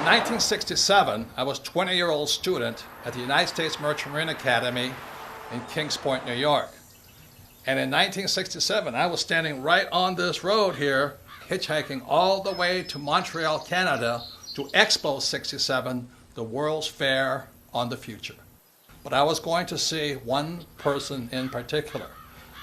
1967, I was a 20-year-old student at the United States Merchant Marine Academy in Kings Point, New York. And in 1967, I was standing right on this road here, hitchhiking all the way to Montreal, Canada, to Expo 67, the World's Fair on the Future. But I was going to see one person in particular.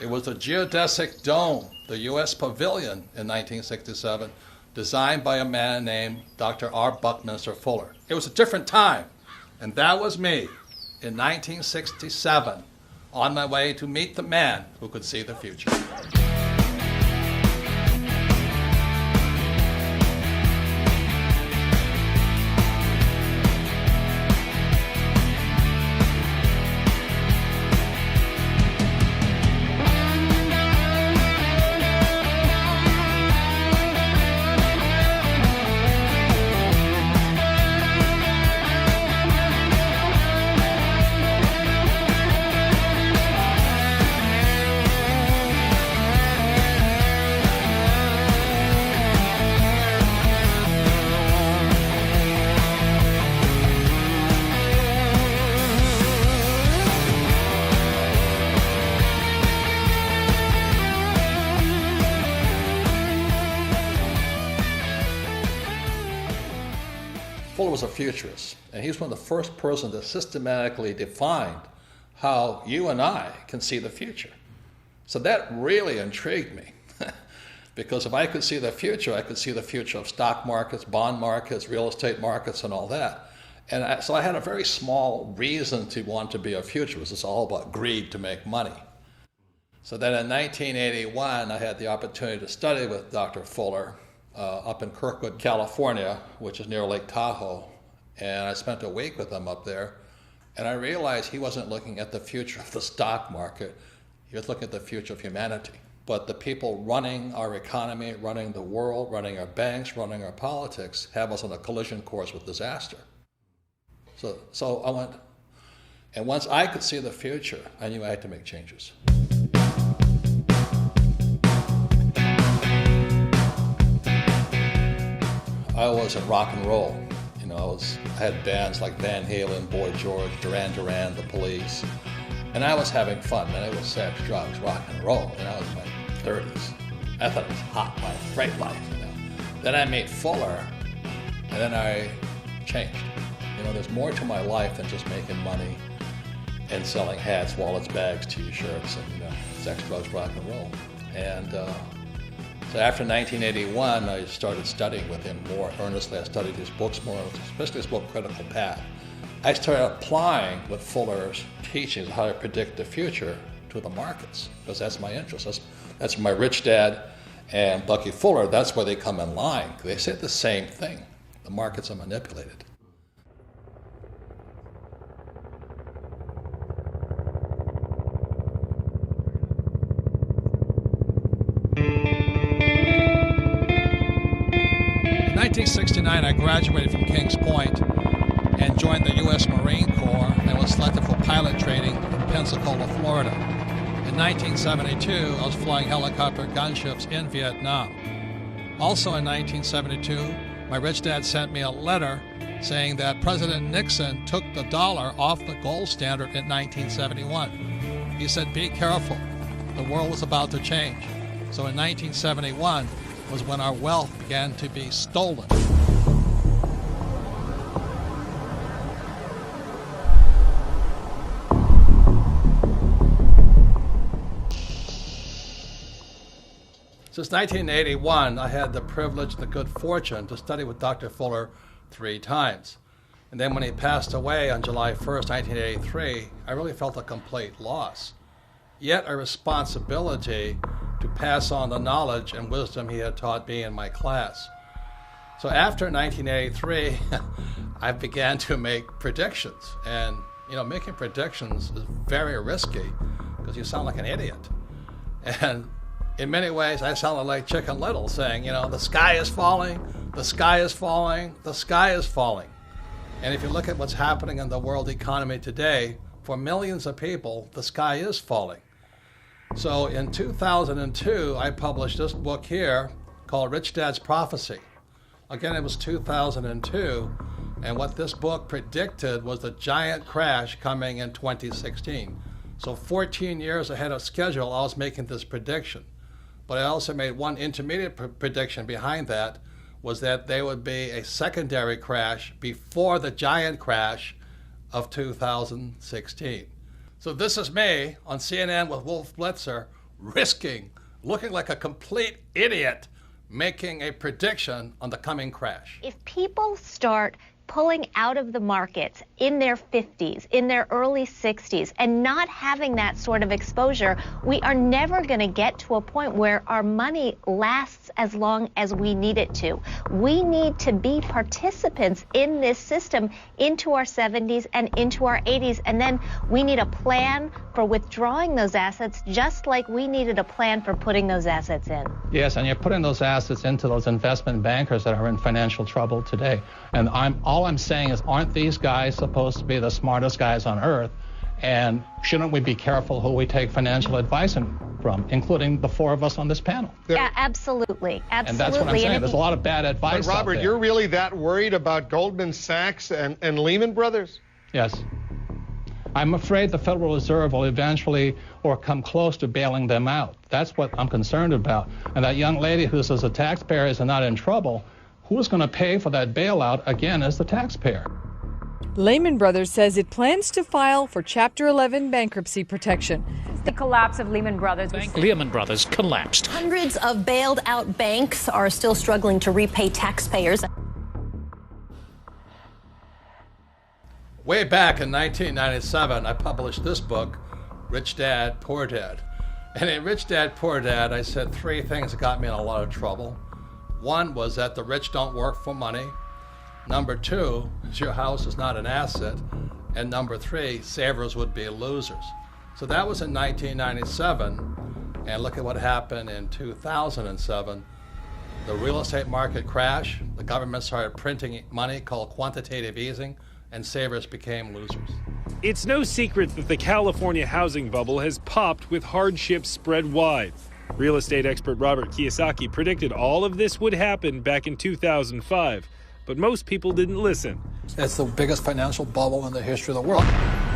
It was the geodesic dome, the U.S. Pavilion in 1967, designed by a man named Dr. R. Buckminster Fuller. It was a different time, and that was me in 1967, on my way to meet the man who could see the future. Fuller was a futurist, and he was one of the first persons that systematically defined how you and I can see the future. So that really intrigued me, because if I could see the future, I could see the future of stock markets, bond markets, real estate markets, and all that. And so I had a very small reason to want to be a futurist. It's all about greed to make money. So then in 1981, I had the opportunity to study with Dr. Fuller up in Kirkwood, California, which is near Lake Tahoe. And I spent a week with him up there. And I realized he wasn't looking at the future of the stock market. He was looking at the future of humanity. But the people running our economy, running the world, running our banks, running our politics, have us on a collision course with disaster. So I went, and once I could see the future, I knew I had to make changes. I was in rock and roll. You know, I had bands like Van Halen, Boy George, Duran Duran, The Police, and I was having fun. Man, it was sex, drugs, rock and roll, and I was in my 30s. I thought it was hot life, great life, you know. Then I met Fuller, and then I changed. You know, there's more to my life than just making money and selling hats, wallets, bags, t-shirts, and, you know, sex, drugs, rock and roll. And so after 1981, I started studying with him more earnestly. I studied his books more, especially his book, Critical Path. I started applying what Fuller's teachings, how to predict the future, to the markets, because that's my interest. That's my rich dad and Bucky Fuller, that's where they come in line. They say the same thing. The markets are manipulated. In 1969, I graduated from Kings Point and joined the U.S. Marine Corps and was selected for pilot training in Pensacola, Florida. In 1972, I was flying helicopter gunships in Vietnam. Also in 1972, my rich dad sent me a letter saying that President Nixon took the dollar off the gold standard in 1971. He said, "Be careful, the world is about to change." So in 1971, was when our wealth began to be stolen. Since 1981, I had the privilege, the good fortune to study with Dr. Fuller 3 times. And then when he passed away on July 1st, 1983, I really felt a complete loss, yet a responsibility to pass on the knowledge and wisdom he had taught me in my class. So after 1983, I began to make predictions. And, you know, making predictions is very risky because you sound like an idiot. And in many ways, I sounded like Chicken Little saying, you know, the sky is falling, the sky is falling, the sky is falling. And if you look at what's happening in the world economy today, for millions of people, the sky is falling. So in 2002, I published this book here called Rich Dad's Prophecy. Again, it was 2002, And what this book predicted was the giant crash coming in 2016. So 14 years ahead of schedule, I was making this prediction. But I also made one intermediate prediction behind that, was that there would be a secondary crash before the giant crash of 2016. So this is me on CNN with Wolf Blitzer, looking like a complete idiot, making a prediction on the coming crash. If people start pulling out of the markets in their 50s, in their early 60s, and not having that sort of exposure, we are never going to get to a point where our money lasts as long as we need it to. We need to be participants in this system into our 70s and into our 80s, and then we need a plan for withdrawing those assets, just like we needed a plan for putting those assets in. Yes, and you're putting those assets into those investment bankers that are in financial trouble today. And all I'm saying is, aren't these guys supposed to be the smartest guys on earth? And shouldn't we be careful who we take financial advice from, including the four of us on this panel? Yeah, absolutely. Absolutely. And that's what I'm saying. There's a lot of bad advice. But Robert, out there. you're really that worried about Goldman Sachs and Lehman Brothers? Yes. I'm afraid the Federal Reserve will eventually or come close to bailing them out. That's what I'm concerned about. And that young lady who says the taxpayers are not in trouble, who's going to pay for that bailout again as the taxpayer? Lehman Brothers says it plans to file for Chapter 11 bankruptcy protection. The collapse of Lehman Brothers. Lehman Brothers collapsed. Hundreds of bailed out banks are still struggling to repay taxpayers. Way back in 1997, I published this book, Rich Dad, Poor Dad. And in Rich Dad, Poor Dad, I said three things that got me in a lot of trouble. One was that the rich don't work for money. Number two, your house is not an asset. And number three, savers would be losers. So that was in 1997. And look at what happened in 2007. The real estate market crashed. The government started printing money called quantitative easing, and savers became losers. It's no secret that the California housing bubble has popped with hardships spread wide. Real estate expert Robert Kiyosaki predicted all of this would happen back in 2005, but most people didn't listen. It's the biggest financial bubble in the history of the world.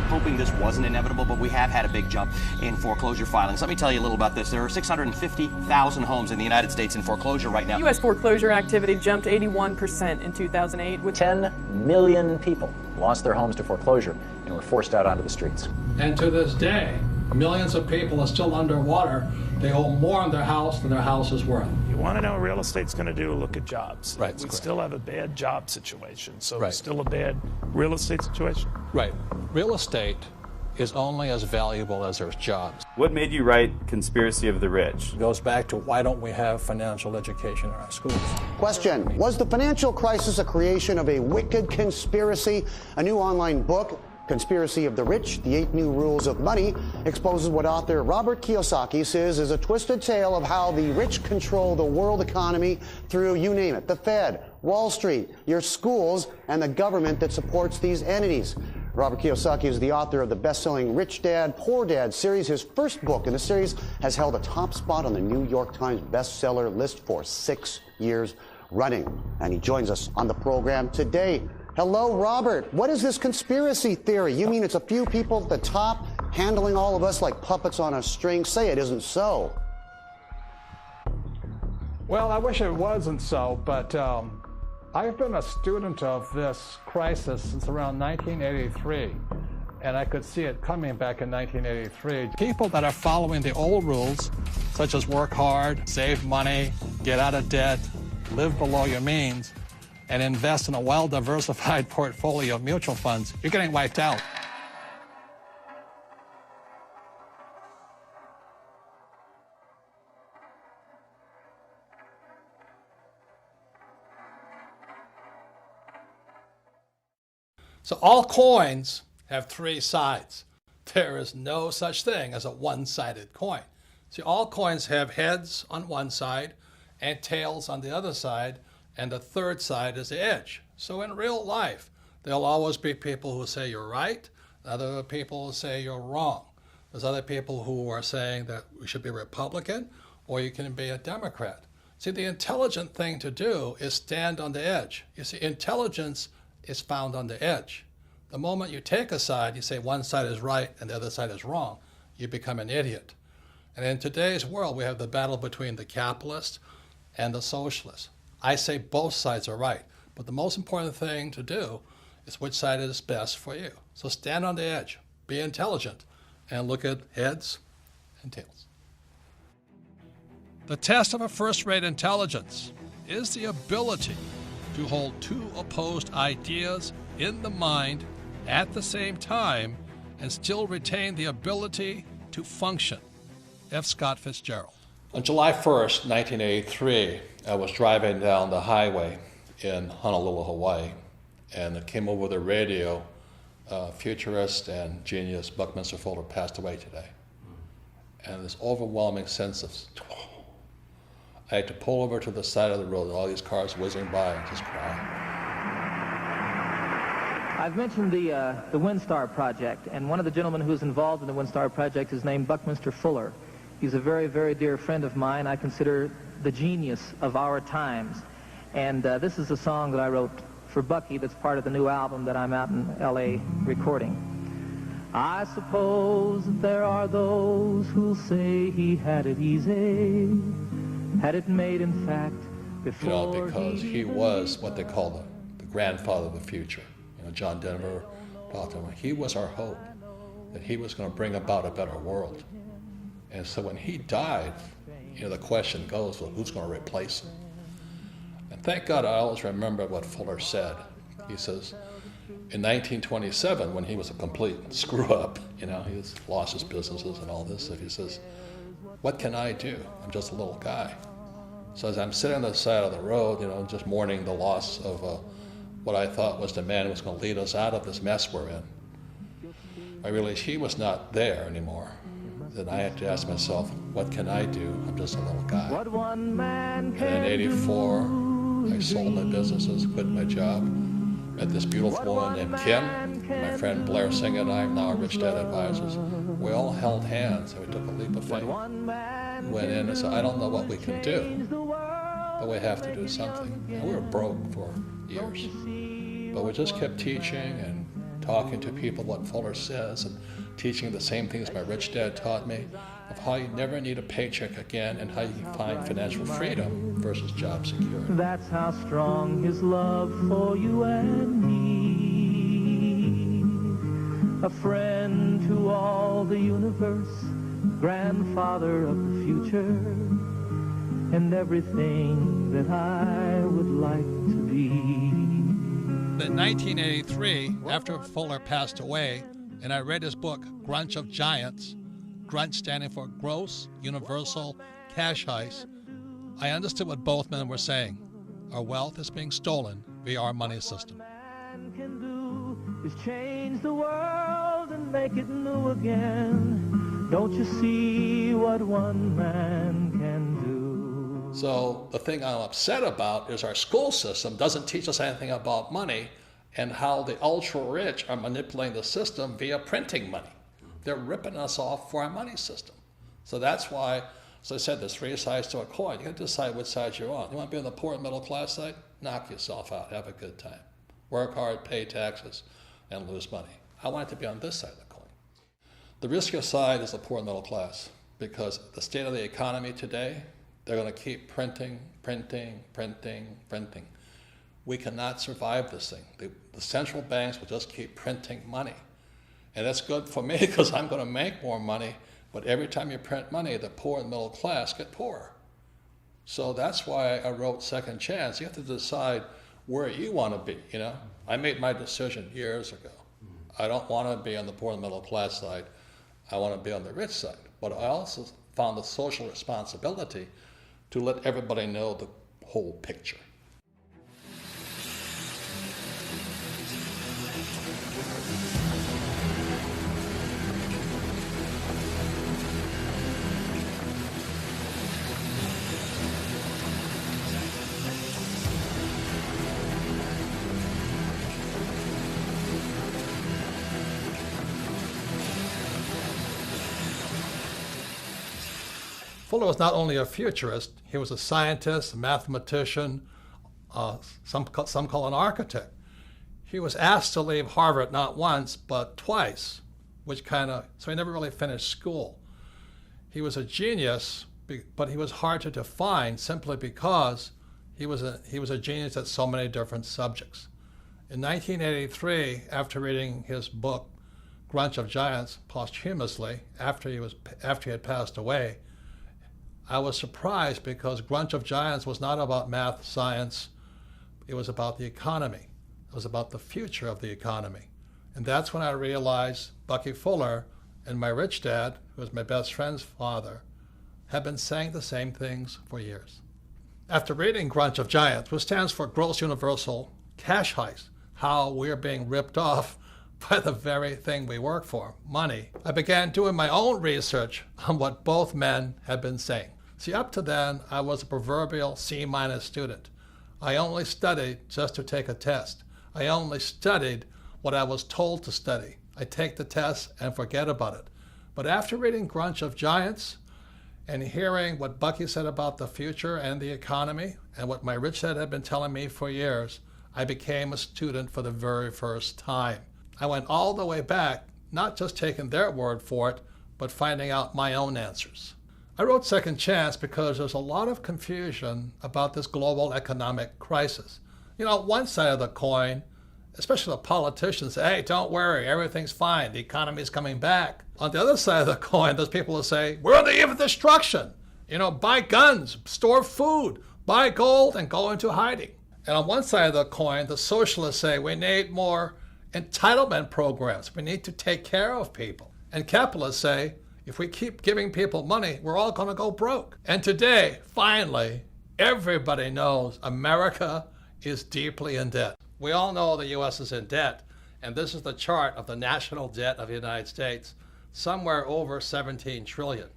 Hoping this wasn't inevitable, but we have had a big jump in foreclosure filings. Let me tell you a little about this. There are 650,000 homes in the United States in foreclosure right now. U.S. foreclosure activity jumped 81% in 2008. With 10 million people lost their homes to foreclosure and were forced out onto the streets. And to this day, millions of people are still underwater. They owe more on their house than their house is worth. You want to know what real estate's going to do? Look at jobs. Right. We still have a bad job situation, so Right. it's still a bad real estate situation. Right. Real estate is only as valuable as there's jobs. What made you write Conspiracy of the Rich? It goes back to why don't we have financial education in our schools? Question: was the financial crisis a creation of a wicked conspiracy? A new online book, Conspiracy of the Rich, The 8 New Rules of Money, exposes what author Robert Kiyosaki says is a twisted tale of how the rich control the world economy through, you name it, the Fed, Wall Street, your schools, and the government that supports these entities. Robert Kiyosaki is the author of the best-selling Rich Dad, Poor Dad series. His first book in the series has held a top spot on the New York Times bestseller list for 6 years running. And he joins us on the program today. Hello, Robert. What is this conspiracy theory? You mean it's a few people at the top handling all of us like puppets on a string? Say it isn't so. Well, I wish it wasn't so, but I've been a student of this crisis since around 1983, and I could see it coming back in 1983. People that are following the old rules, such as work hard, save money, get out of debt, live below your means, and invest in a well-diversified portfolio of mutual funds, you're getting wiped out. So all coins have three sides. There is no such thing as a one-sided coin. See, all coins have heads on one side and tails on the other side, and the third side is the edge. So in real life, there'll always be people who say you're right, other people who say you're wrong. There's other people who are saying that we should be Republican or you can be a Democrat. See, the intelligent thing to do is stand on the edge. You see, intelligence is found on the edge. The moment you take a side, you say one side is right and the other side is wrong, you become an idiot. And in today's world, we have the battle between the capitalists and the socialists. I say both sides are right, but the most important thing to do is which side is best for you. So stand on the edge, be intelligent, and look at heads and tails. The test of a first-rate intelligence is the ability to hold two opposed ideas in the mind at the same time and still retain the ability to function. F. Scott Fitzgerald. On July 1st, 1983, I was driving down the highway in Honolulu, Hawaii, and it came over the radio, futurist and genius Buckminster Fuller passed away today. And this overwhelming sense of, I had to pull over to the side of the road, all these cars whizzing by, and just cry. I've mentioned the WinStar project, and one of the gentlemen who's involved in the WinStar project is named Buckminster Fuller. He's a very, very dear friend of mine. I consider the genius of our times. And this is a song that I wrote for Bucky that's part of the new album that I'm out in L.A. recording. I suppose that there are those who'll say he had it easy, had it made in fact before. Because he was what they call the grandfather of the future. John Denver talked about, he was our hope, that he was going to bring about a better world. And so when he died, the question goes, well, who's going to replace him? And thank God I always remember what Fuller said. He says, in 1927, when he was a complete screw-up, he lost his businesses and all this, he says, what can I do? I'm just a little guy. So as I'm sitting on the side of the road, just mourning the loss of what I thought was the man who was going to lead us out of this mess we're in, I realized he was not there anymore. Then I had to ask myself, what can I do? I'm just a little guy. And in '84, I sold my businesses, quit my job, met this beautiful woman named Kim. My friend Blair Singh and I, now Rich Dad Advisors, we all held hands and we took a leap of faith. Went in and said, I don't know what we can do, but we have to do something. And we were broke for years. But we just kept teaching and talking to people what Fuller says and teaching the same things my rich dad taught me of how you never need a paycheck again and how you can find financial freedom versus job security. That's how strong his love for you and me. A friend to all the universe, grandfather of the future, and everything that I would like to be. In 1983, after Fuller passed away, and I read his book, Grunch of Giants, Grunch standing for Gross Universal Cash Heist, I understood what both men were saying. Our wealth is being stolen via our money system. Man can do is change the world and make it new again. Don't you see what one man can do? So the thing I'm upset about is our school system doesn't teach us anything about money and how the ultra-rich are manipulating the system via printing money. They're ripping us off for our money system. So that's why, as I said, there's three sides to a coin. You got to decide which side you're on. You want to be on the poor and middle class side? Knock yourself out. Have a good time. Work hard, pay taxes, and lose money. I want it to be on this side of the coin. The riskier side is the poor and middle class, because the state of the economy today, they're going to keep printing. We cannot survive this thing. The central banks will just keep printing money. And that's good for me because I'm going to make more money, but every time you print money, the poor and middle class get poorer. So that's why I wrote Second Chance. You have to decide where you want to be, I made my decision years ago. I don't want to be on the poor and middle class side. I want to be on the rich side. But I also found the social responsibility to let everybody know the whole picture. Fuller was not only a futurist, he was a scientist, a mathematician, some call an architect. He was asked to leave Harvard not once, but twice, so he never really finished school. He was a genius, but he was hard to define simply because he was a genius at so many different subjects. In 1983, after reading his book, Grunch of Giants, posthumously, after he had passed away, I was surprised because Grunch of Giants was not about math, science, it was about the economy. It was about the future of the economy. And that's when I realized Bucky Fuller and my rich dad, who was my best friend's father, had been saying the same things for years. After reading Grunch of Giants, which stands for Gross Universal Cash Heist, how we're being ripped off by the very thing we work for, money, I began doing my own research on what both men had been saying. See, up to then, I was a proverbial C- student. I only studied just to take a test. I only studied what I was told to study. I take the test and forget about it. But after reading Grunch of Giants and hearing what Bucky said about the future and the economy and what my rich dad had been telling me for years, I became a student for the very first time. I went all the way back, not just taking their word for it, but finding out my own answers. I wrote Second Chance because there's a lot of confusion about this global economic crisis. You know, one side of the coin, especially the politicians, say, hey, don't worry, everything's fine, the economy's coming back. On the other side of the coin, there's people who say, we're on the eve of destruction. You know, buy guns, store food, buy gold, and go into hiding. And on one side of the coin, the socialists say, we need more entitlement programs. We need to take care of people. And capitalists say, if we keep giving people money, we're all going to go broke. And today, finally, everybody knows America is deeply in debt. We all know the U.S. is in debt, and this is the chart of the national debt of the United States, somewhere over 17 trillion.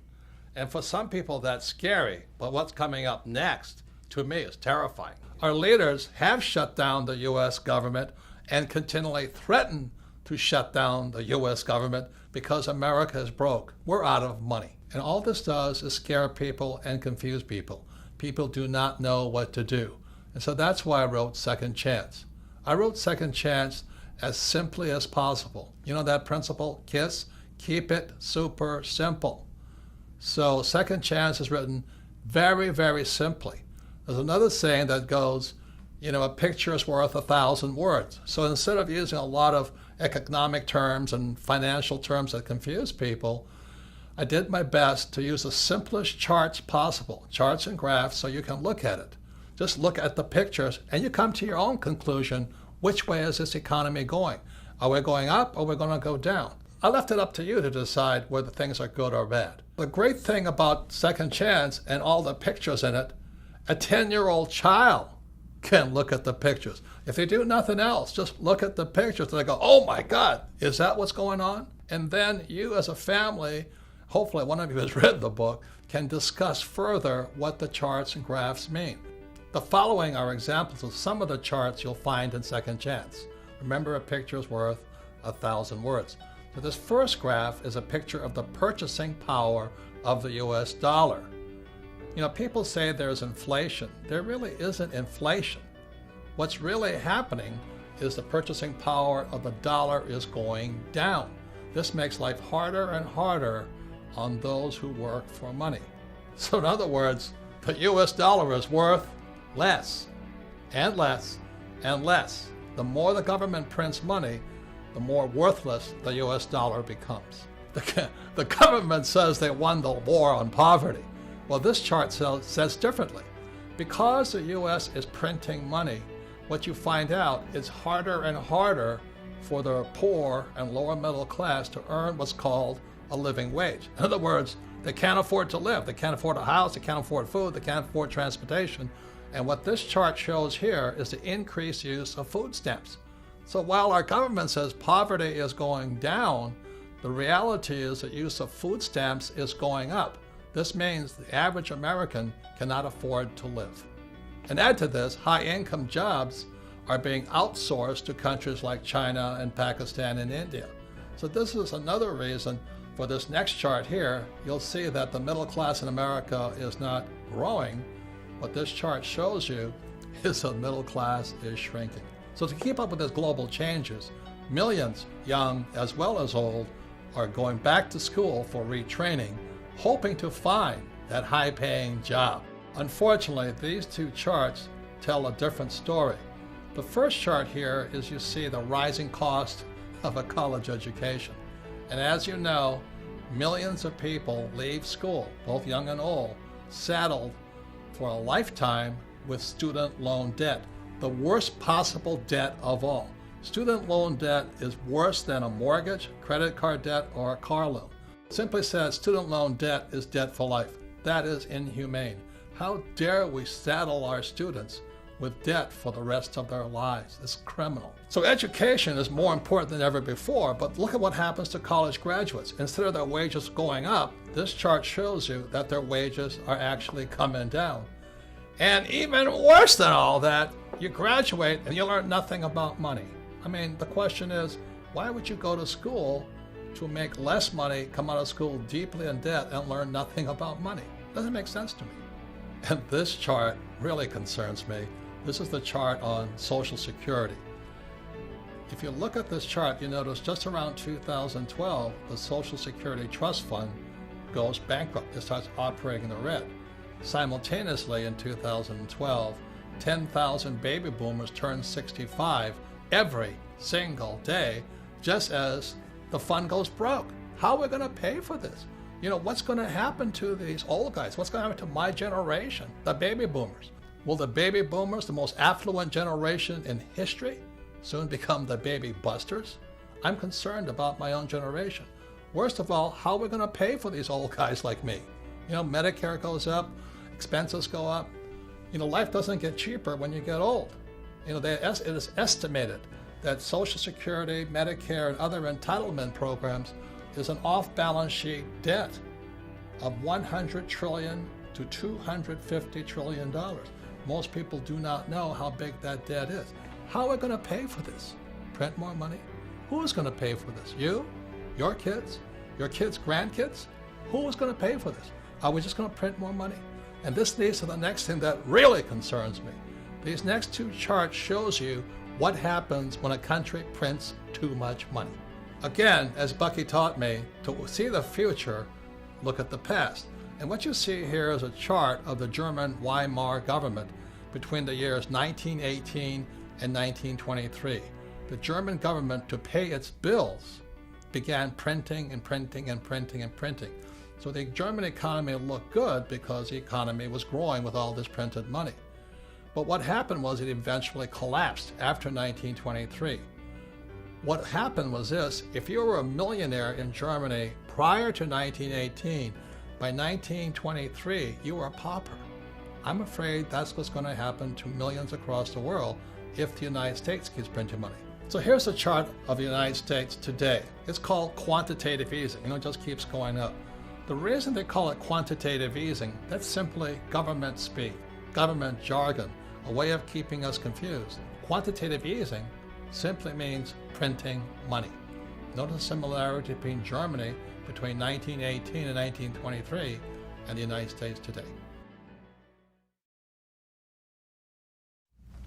And for some people, that's scary, but what's coming up next, to me, is terrifying. Our leaders have shut down the U.S. government and continually threaten to shut down the U.S. government because America is broke. We're out of money. And all this does is scare people and confuse people. People do not know what to do. And so that's why I wrote Second Chance. I wrote Second Chance as simply as possible. You know that principle, KISS? Keep it super simple. So Second Chance is written very, very simply. There's another saying that goes, you know, a picture is worth 1,000 words. So instead of using a lot of economic terms and financial terms that confuse people, I did my best to use the simplest charts possible, charts and graphs, so you can look at it. Just look at the pictures and you come to your own conclusion. Which way is this economy going? Are we going up or are we going to go down? I left it up to you to decide whether things are good or bad. The great thing about Second Chance and all the pictures in it, a 10-year-old child can look at the pictures. If they do nothing else, just look at the pictures and they go, oh my God, is that what's going on? And then you as a family, hopefully one of you has read the book, can discuss further what the charts and graphs mean. The following are examples of some of the charts you'll find in Second Chance. Remember, a picture is worth 1,000 words. So this first graph is a picture of the purchasing power of the US dollar. You know, people say there's inflation. There really isn't inflation. What's really happening is the purchasing power of the dollar is going down. This makes life harder and harder on those who work for money. So in other words, the US dollar is worth less and less and less. The more the government prints money, the more worthless the US dollar becomes. The government says they won the war on poverty. Well, this chart says differently. Because the US is printing money, what you find out is harder and harder for the poor and lower middle class to earn what's called a living wage. In other words, they can't afford to live. They can't afford a house, they can't afford food, they can't afford transportation. And what this chart shows here is the increased use of food stamps. So while our government says poverty is going down, the reality is that use of food stamps is going up. This means the average American cannot afford to live. And add to this, high-income jobs are being outsourced to countries like China and Pakistan and India. So this is another reason for this next chart here. You'll see that the middle class in America is not growing. What this chart shows you is the middle class is shrinking. So to keep up with these global changes, millions, young as well as old, are going back to school for retraining, hoping to find that high-paying job. Unfortunately, these two charts tell a different story. The first chart here is you see the rising cost of a college education. And as you know, millions of people leave school, both young and old, saddled for a lifetime with student loan debt, the worst possible debt of all. Student loan debt is worse than a mortgage, credit card debt, or a car loan. Simply said, student loan debt is debt for life. That is inhumane. How dare we saddle our students with debt for the rest of their lives? It's criminal. So education is more important than ever before, but look at what happens to college graduates. Instead of their wages going up, this chart shows you that their wages are actually coming down. And even worse than all that, you graduate and you learn nothing about money. I mean, the question is, why would you go to school to make less money, come out of school deeply in debt, and learn nothing about money? Doesn't make sense to me. And this chart really concerns me. This is the chart on Social Security. If you look at this chart, you notice just around 2012, the Social Security Trust Fund goes bankrupt. It starts operating in the red. Simultaneously, in 2012, 10,000 baby boomers turn 65 every single day, just as the fund goes broke. How are we going to pay for this? You know, what's going to happen to these old guys? What's going to happen to my generation, the baby boomers? Will the baby boomers, the most affluent generation in history, soon become the baby busters? I'm concerned about my own generation. Worst of all, how are we going to pay for these old guys like me? You know, Medicare goes up, expenses go up. You know, life doesn't get cheaper when you get old. You know, it is estimated that Social Security, Medicare, and other entitlement programs is an off-balance sheet debt of $100 trillion to $250 trillion. Most people do not know how big that debt is. How are we going to pay for this? Print more money? Who is going to pay for this? You? Your kids? Your kids' grandkids? Who is going to pay for this? Are we just going to print more money? And this leads to the next thing that really concerns me. These next two charts shows you what happens when a country prints too much money. Again, as Bucky taught me, to see the future, look at the past. And what you see here is a chart of the German Weimar government between the years 1918 and 1923. The German government, to pay its bills, began printing and printing and printing and printing. So the German economy looked good because the economy was growing with all this printed money. But what happened was it eventually collapsed after 1923. What happened was this: if you were a millionaire in Germany prior to 1918, by 1923, you were a pauper. I'm afraid that's what's going to happen to millions across the world if the United States keeps printing money. So here's a chart of the United States today. It's called quantitative easing. You know, it just keeps going up. The reason they call it quantitative easing, that's simply government speak, government jargon, a way of keeping us confused. Quantitative easing simply means printing money. Notice the similarity between Germany between 1918 and 1923 and the United States today.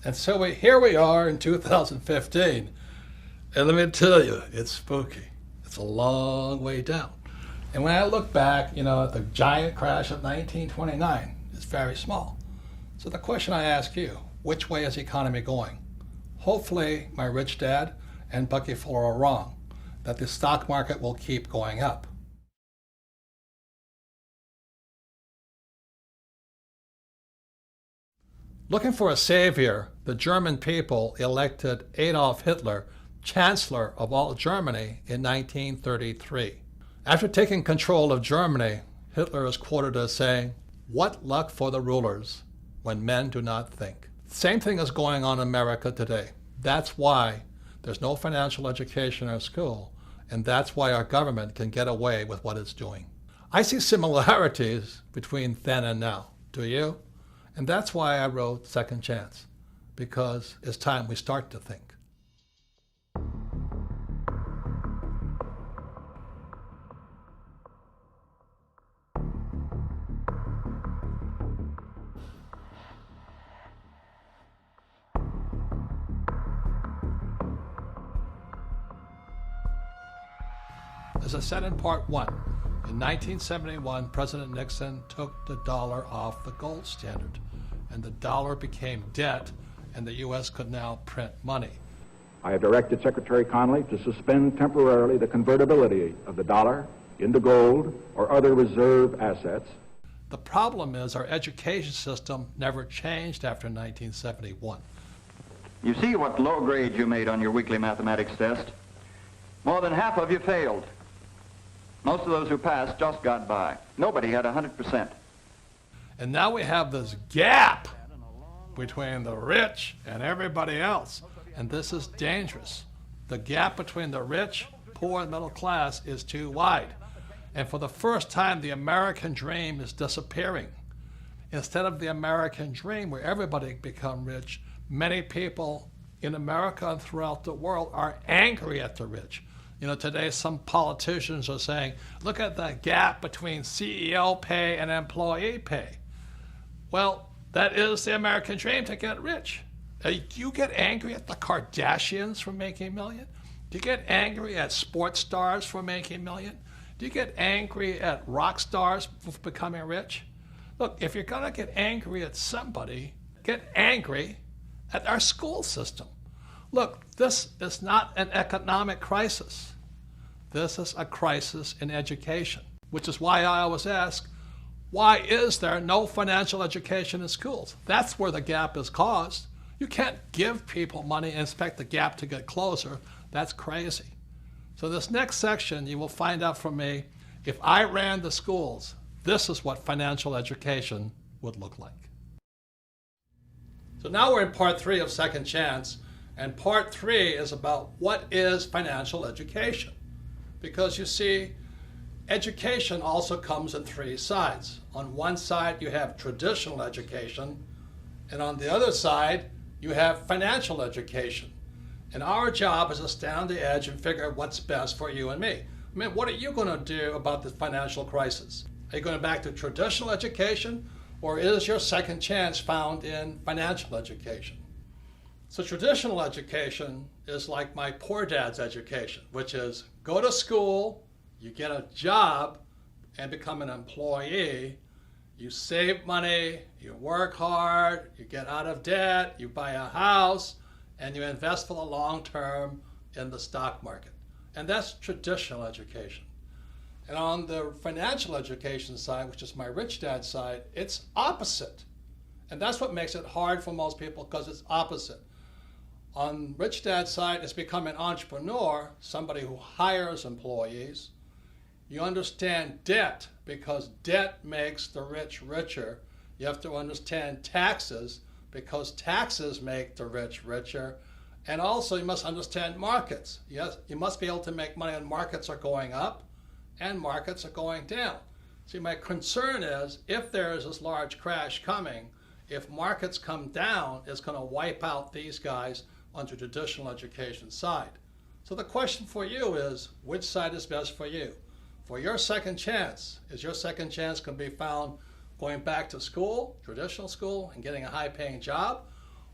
And so here we are in 2015, and let me tell you, it's spooky. It's a long way down. And when I look back, you know, at the giant crash of 1929, it's very small. So the question I ask you, which way is the economy going? Hopefully my rich dad and Bucky Fuller are wrong, that the stock market will keep going up. Looking for a savior, the German people elected Adolf Hitler Chancellor of all Germany in 1933. After taking control of Germany, Hitler is quoted as saying, "What luck for the rulers when men do not think." Same thing is going on in America today. That's why there's no financial education or school, and that's why our government can get away with what it's doing. I see similarities between then and now. Do you? And that's why I wrote Second Chance, because it's time we start to think. As I said in part one, in 1971, President Nixon took the dollar off the gold standard, and the dollar became debt, and the U.S. could now print money. I have directed Secretary Connally to suspend temporarily the convertibility of the dollar into gold or other reserve assets. The problem is our education system never changed after 1971. You see what low grade you made on your weekly mathematics test? More than half of you failed. Most of those who passed just got by. Nobody had 100%. And now we have this gap between the rich and everybody else. And this is dangerous. The gap between the rich, poor, and middle class is too wide. And for the first time, the American dream is disappearing. Instead of the American dream where everybody become rich, many people in America and throughout the world are angry at the rich. You know, today some politicians are saying, look at the gap between CEO pay and employee pay. Well, that is the American dream, to get rich. Do you get angry at the Kardashians for making $1 million? Do you get angry at sports stars for making $1 million? Do you get angry at rock stars for becoming rich? Look, if you're going to get angry at somebody, get angry at our school system. Look, this is not an economic crisis. This is a crisis in education, which is why I always ask, why is there no financial education in schools? That's where the gap is caused. You can't give people money and expect the gap to get closer. That's crazy. So this next section, you will find out from me, if I ran the schools, this is what financial education would look like. So now we're in part 3 of Second Chance, and part 3 is about what is financial education. Because you see, education also comes in 3 sides. On one side, you have traditional education, and on the other side, you have financial education. And our job is to stand on the edge and figure out what's best for you and me. I mean, what are you going to do about the financial crisis? Are you going back to traditional education, or is your second chance found in financial education? So traditional education is like my poor dad's education, which is go to school, you get a job and become an employee, you save money, you work hard, you get out of debt, you buy a house, and you invest for the long term in the stock market. And that's traditional education. And on the financial education side, which is my rich dad side, it's opposite. And that's what makes it hard for most people, because it's opposite. On rich dad's side, it's become an entrepreneur, somebody who hires employees. You understand debt, because debt makes the rich richer. You have to understand taxes, because taxes make the rich richer. And also you must understand markets. Yes, you must be able to make money when markets are going up and markets are going down. See, my concern is if there is this large crash coming, if markets come down, it's going to wipe out these guys on the traditional education side. So the question for you is, which side is best for you? For your second chance, is your second chance going to be found going back to school, traditional school, and getting a high-paying job,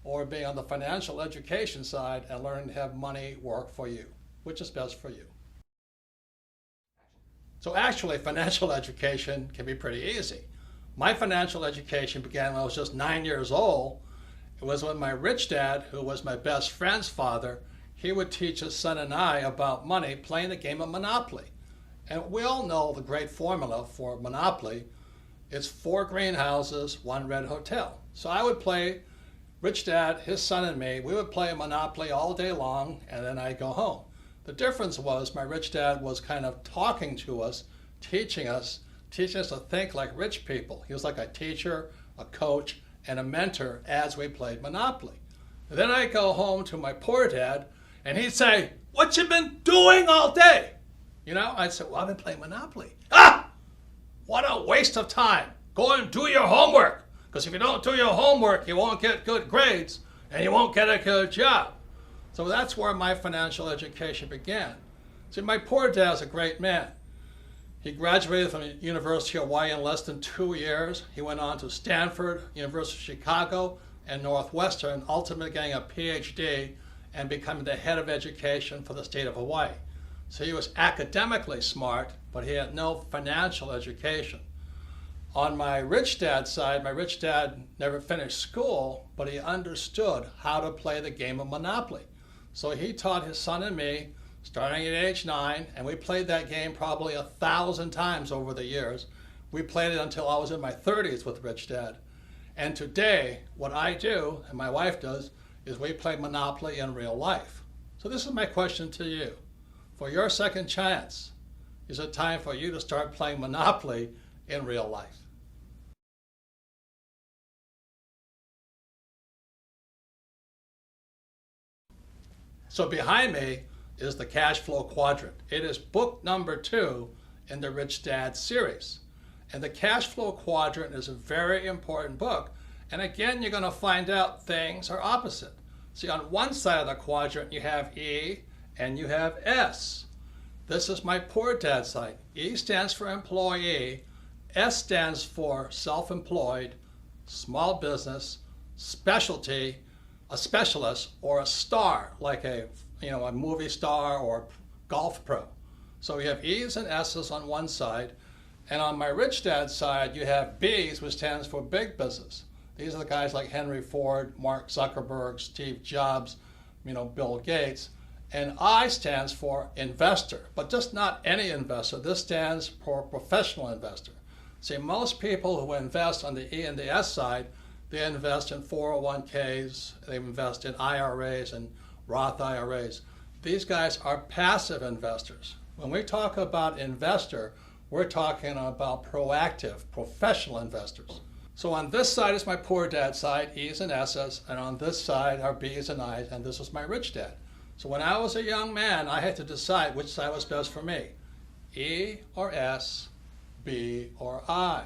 or being on the financial education side and learning to have money work for you? Which is best for you? So actually, financial education can be pretty easy. My financial education began when I was just 9 years old. It was when my rich dad, who was my best friend's father, he would teach his son and I about money playing the game of Monopoly. And we all know the great formula for Monopoly. It's 4 greenhouses, 1 red hotel. So I would play, rich dad, his son and me, we would play Monopoly all day long, and then I'd go home. The difference was my rich dad was kind of talking to us, teaching us to think like rich people. He was like a teacher, a coach, and a mentor as we played Monopoly. And then I'd go home to my poor dad, and he'd say, "What you been doing all day?" You know, I'd say, "Well, I've been playing Monopoly." "Ah! What a waste of time. Go and do your homework. Because if you don't do your homework, you won't get good grades, and you won't get a good job." So that's where my financial education began. See, my poor dad's a great man. He graduated from the University of Hawaii in less than 2 years. He went on to Stanford, University of Chicago, and Northwestern, ultimately getting a PhD and becoming the head of education for the state of Hawaii. So he was academically smart, but he had no financial education. On my rich dad side, my rich dad never finished school, but he understood how to play the game of Monopoly. So he taught his son and me, starting at age 9, and we played that game probably 1,000 times over the years. We played it until I was in my 30s with Rich Dad. And today, what I do, and my wife does, is we play Monopoly in real life. So this is my question to you. For your second chance, is it time for you to start playing Monopoly in real life? So behind me is the cash flow quadrant. It is book number 2 in the Rich Dad series. And the cash flow quadrant is a very important book. And again, you're going to find out things are opposite. See, on one side of the quadrant, you have E and you have S. This is my poor dad side. E stands for employee. S stands for self-employed, small business, specialty, a specialist, or a star, like a movie star or golf pro. So we have E's and S's on one side. And on my rich dad side, you have B's, which stands for big business. These are the guys like Henry Ford, Mark Zuckerberg, Steve Jobs, Bill Gates. And I stands for investor, but just not any investor. This stands for professional investor. See, most people who invest on the E and the S side, they invest in 401ks, they invest in IRAs and Roth IRAs. These guys are passive investors. When we talk about investor, we're talking about proactive, professional investors. So on this side is my poor dad side, E's and S's, and on this side are B's and I's, and this is my rich dad. So when I was a young man, I had to decide which side was best for me, E or S, B or I.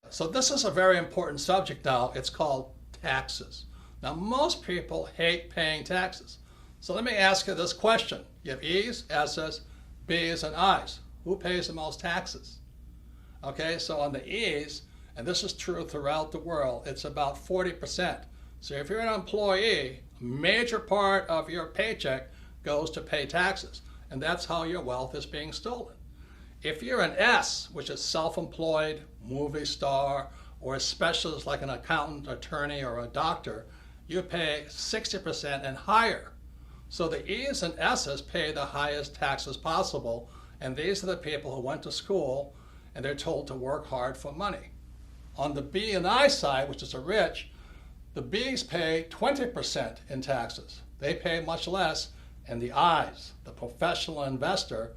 So this is a very important subject now. It's called taxes. Now, most people hate paying taxes. So let me ask you this question. You have E's, S's, B's, and I's. Who pays the most taxes? Okay, so on the E's, and this is true throughout the world, it's about 40%. So if you're an employee, a major part of your paycheck goes to pay taxes. And that's how your wealth is being stolen. If you're an S, which is self-employed, movie star, or a specialist like an accountant, attorney, or a doctor, you pay 60% and higher. So the E's and S's pay the highest taxes possible, and these are the people who went to school and they're told to work hard for money. On the B and I side, which is the rich, the B's pay 20% in taxes. They pay much less, and the I's, the professional investor,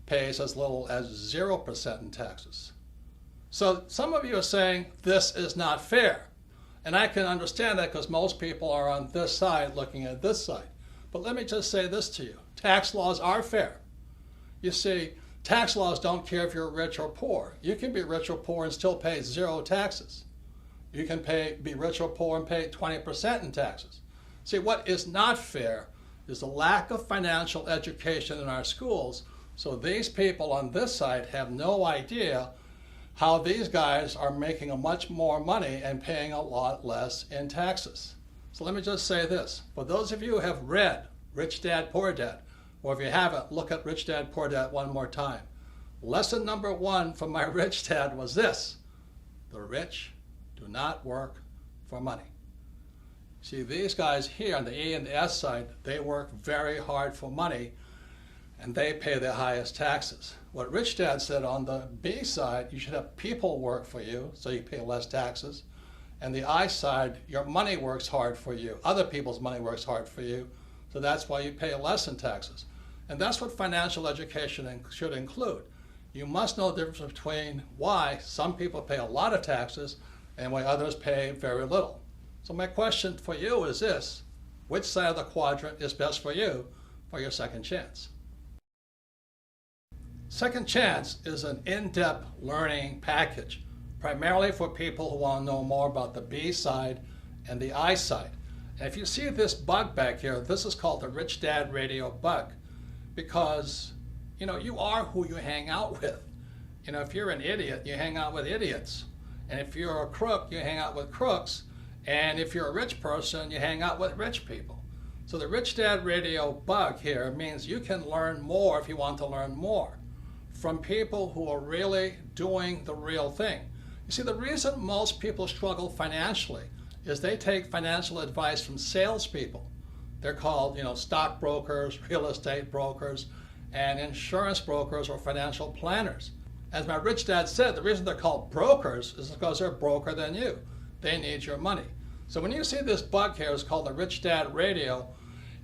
pays as little as 0% in taxes. So some of you are saying this is not fair. And I can understand that because most people are on this side looking at this side. But let me just say this to you. Tax laws are fair. You see, tax laws don't care if you're rich or poor. You can be rich or poor and still pay 0 taxes. You can be rich or poor and pay 20% in taxes. See, what is not fair is the lack of financial education in our schools. So these people on this side have no idea how these guys are making a much more money and paying a lot less in taxes. So let me just say this. For those of you who have read Rich Dad, Poor Dad, or if you haven't, look at Rich Dad, Poor Dad one more time. Lesson number 1 from my rich dad was this: the rich do not work for money. See, these guys here on the E and the S side, they work very hard for money, and they pay the highest taxes. What Rich Dad said on the B side, you should have people work for you, so you pay less taxes. And the I side, your money works hard for you. Other people's money works hard for you, so that's why you pay less in taxes. And that's what financial education should include. You must know the difference between why some people pay a lot of taxes and why others pay very little. So my question for you is this: which side of the quadrant is best for you for your second chance? Second Chance is an in-depth learning package, primarily for people who want to know more about the B side and the I side. And if you see this bug back here, this is called the Rich Dad Radio bug, because you are who you hang out with. You know, if you're an idiot, you hang out with idiots. And if you're a crook, you hang out with crooks. And if you're a rich person, you hang out with rich people. So the Rich Dad Radio bug here means you can learn more if you want to learn more from people who are really doing the real thing. You see, the reason most people struggle financially is they take financial advice from salespeople. They're called, you know, stockbrokers, real estate brokers, and insurance brokers or financial planners. As my rich dad said, the reason they're called brokers is because they're broker than you. They need your money. So when you see this bug here, it's called the Rich Dad Radio,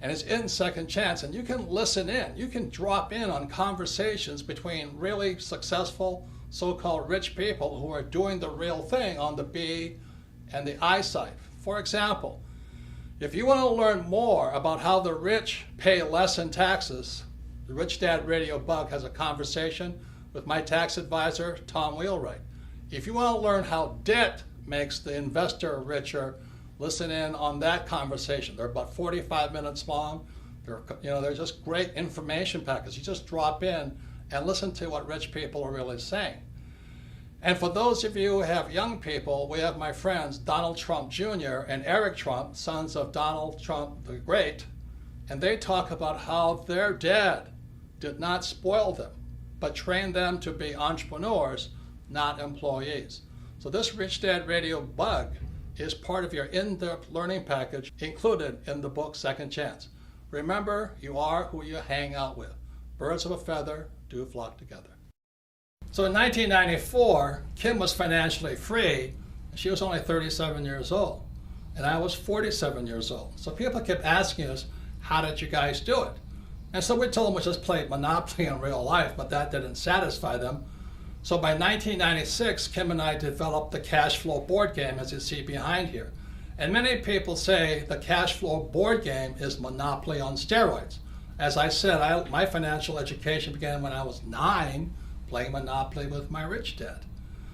and it's in Second Chance, and you can listen in. You can drop in on conversations between really successful, so-called rich people who are doing the real thing on the B and the I side. For example, if you want to learn more about how the rich pay less in taxes, the Rich Dad Radio bug has a conversation with my tax advisor, Tom Wheelwright. If you want to learn how debt makes the investor richer, listen in on that conversation. They're about 45 minutes long. They're just great information packets. You just drop in and listen to what rich people are really saying. And for those of you who have young people, we have my friends Donald Trump Jr. and Eric Trump, sons of Donald Trump the Great, and they talk about how their dad did not spoil them, but trained them to be entrepreneurs, not employees. So this Rich Dad Radio bug is part of your in-depth learning package included in the book Second Chance. Remember, you are who you hang out with. Birds of a feather do flock together. So in 1994, Kim was financially free. She was only 37 years old, and I was 47 years old. So people kept asking us, how did you guys do it? And so we told them we just played Monopoly in real life, but that didn't satisfy them. So by 1996, Kim and I developed the cash flow board game, as you see behind here. And many people say the cash flow board game is Monopoly on steroids. As I said, my financial education began when I was 9, playing Monopoly with my rich dad.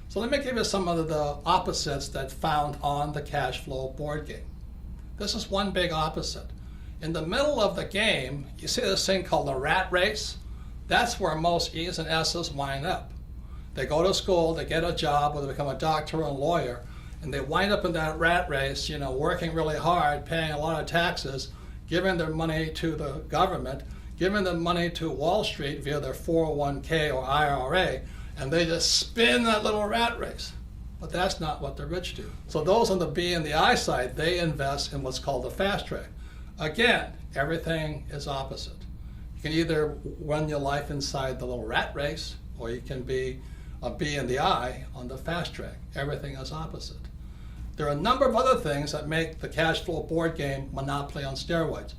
So let me give you some of the opposites that found on the cash flow board game. This is one big opposite. In the middle of the game, you see this thing called the rat race. That's where most E's and S's wind up. They go to school, they get a job, or they become a doctor or a lawyer, and they wind up in that rat race, you know, working really hard, paying a lot of taxes, giving their money to the government, giving the money to Wall Street via their 401k or IRA, and they just spin that little rat race. But that's not what the rich do. So those on the B and the I side, they invest in what's called the fast track. Again, everything is opposite. You can either run your life inside the little rat race, or you can be a B and the I on the fast track. Everything is opposite. There are a number of other things that make the cash flow board game Monopoly on steroids.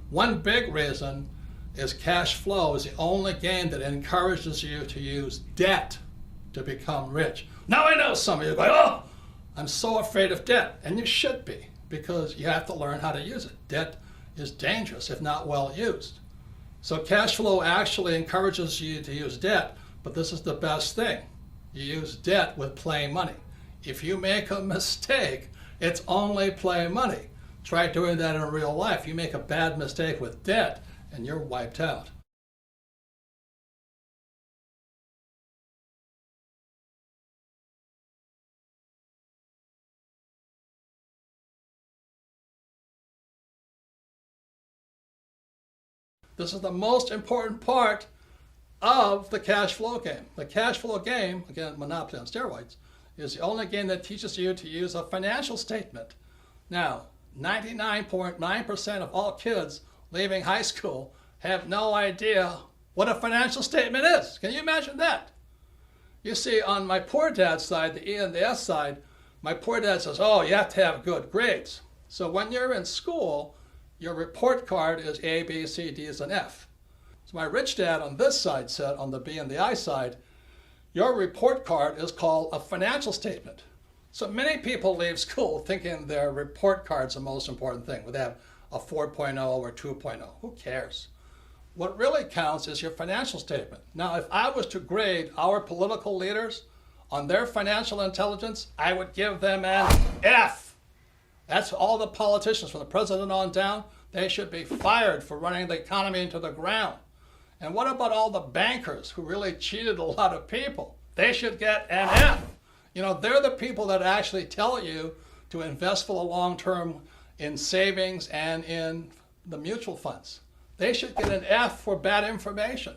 One big reason is cash flow is the only game that encourages you to use debt to become rich. Now I know some of you are going, oh, I'm so afraid of debt. And you should be, because you have to learn how to use it. Debt is dangerous if not well used. So cash flow actually encourages you to use debt, but this is the best thing. You use debt with play money. If you make a mistake, it's only play money. Try doing that in real life. You make a bad mistake with debt, and you're wiped out. This is the most important part of the cash flow game. The cash flow game, again, Monopoly on steroids, is the only game that teaches you to use a financial statement. Now, 99.9% of all kids leaving high school have no idea what a financial statement is. Can you imagine that? You see, on my poor dad's side, the E and the S side, my poor dad says, oh, you have to have good grades. So when you're in school, your report card is A, B, C, D, and F. So my rich dad on this side said, on the B and the I side, your report card is called a financial statement. So many people leave school thinking their report card's the most important thing. Would they have a 4.0 or 2.0? Who cares? What really counts is your financial statement. Now, if I was to grade our political leaders on their financial intelligence, I would give them an F. That's all the politicians, from the president on down. They should be fired for running the economy into the ground. And what about all the bankers who really cheated a lot of people? they should get an F. You know, they're the people that actually tell you to invest for the long term in savings and in the mutual funds. They should get an F for bad information.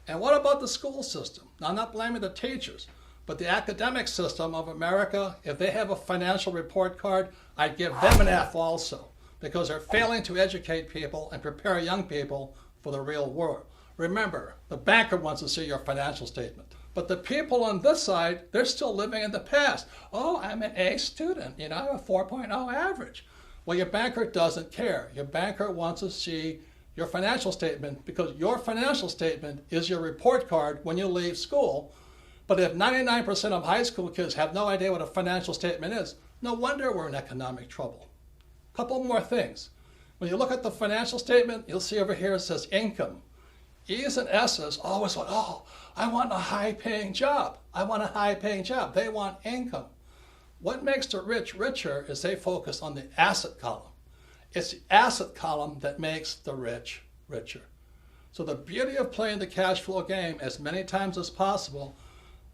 And what about the school system? Now, I'm not blaming the teachers, but the academic system of America, if they have a financial report card, I'd give them an F also, because they're failing to educate people and prepare young people for the real world. Remember, the banker wants to see your financial statement. But the people on this side, they're still living in the past. Oh, I'm an A student, you know, I have a 4.0 average. Well, your banker doesn't care. Your banker wants to see your financial statement, because your financial statement is your report card when you leave school. But if 99% of high school kids have no idea what a financial statement is, no wonder we're in economic trouble. A couple more things. When you look at the financial statement, you'll see over here it says income. E's and S's always want, oh, I want a high-paying job. I want a high-paying job. They want income. What makes the rich richer is they focus on the asset column. It's the asset column that makes the rich richer. So the beauty of playing the cash flow game as many times as possible,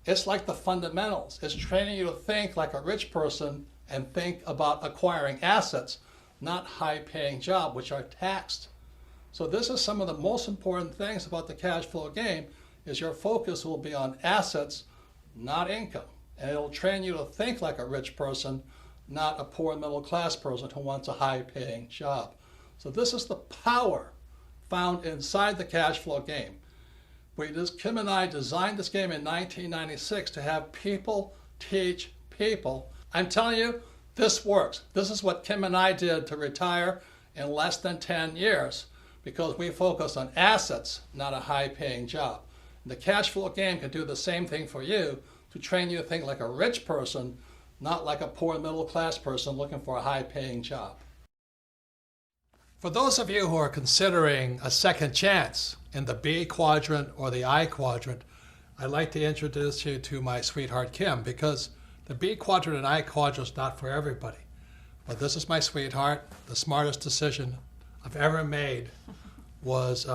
it's like the fundamentals. It's training you to think like a rich person and think about acquiring assets, not high-paying jobs, which are taxed. So this is some of the most important things about the cash flow game, is your focus will be on assets, not income. And it'll train you to think like a rich person, not a poor middle class person who wants a high-paying job. So this is the power found inside the cash flow game. Kim and I designed this game in 1996 to have people teach people. I'm telling you, this works. This is what Kim and I did to retire in less than 10 years, because we focus on assets, not a high-paying job. And the cash flow game can do the same thing for you, to train you to think like a rich person, not like a poor middle-class person looking for a high-paying job. For those of you who are considering a second chance in the B quadrant or the I quadrant, I'd like to introduce you to my sweetheart Kim, because the B quadrant and I quadrant is not for everybody. But this is my sweetheart. The smartest decision I've ever made was